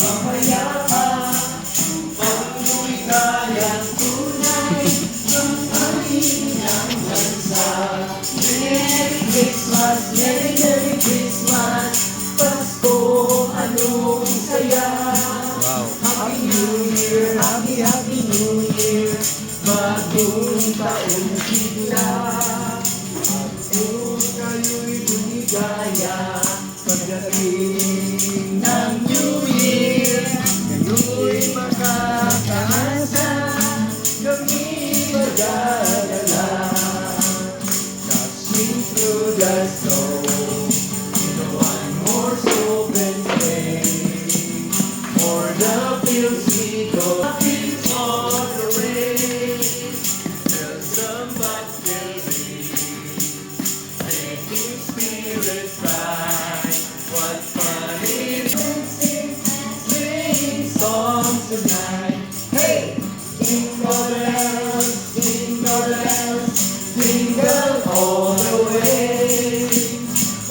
mapayapa, upang lumigayang tunay ng kanilang bansa. Merry Christmas, Merry Merry Christmas, Pasko, anong saya. Wow. Happy New Year, Happy Happy New Year, bagong taong sigla. Kung kayo'y lumigaya, pagdating ng New Year, kayo'y makakaasa, kami magdadala. Dashing through the snow, in one horse open sleigh, o'er the fields we go, fields on the way, bells from buckle ring, making spirits bright. What fun it is to sing songs tonight. Hey, jingle bells, jingle all the way.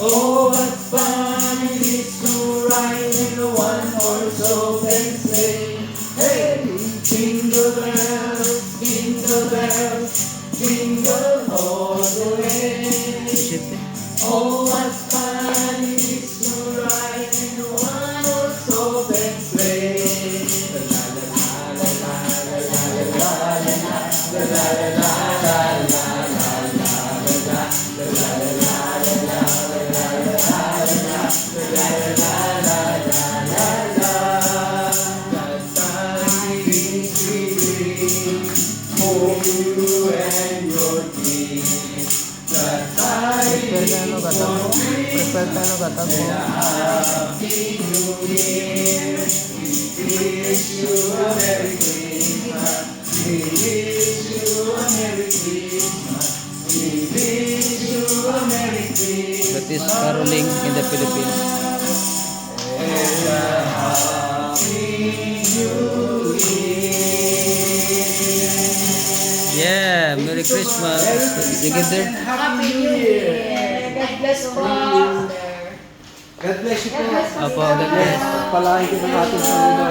Oh, what fun it is to ride in a one-horse open sleigh. Hey, jingle bells, jingle all the way. Oh, what fun it is to ride in a one-horse open sleigh. La la la la la la la la la la la for you and your kids. Prepare ka no gata mo. Happy New Year. We wish you a Merry Christmas. We wish you a Merry Christmas. We wish you a Merry Christmas. That is caroling in the Philippines. And a Happy New Year. Yeah, Merry Christmas. You get there? Happy New Year. God bless po. God bless you po. Opo, God bless. Pagpalain ko ng ating Panginoon.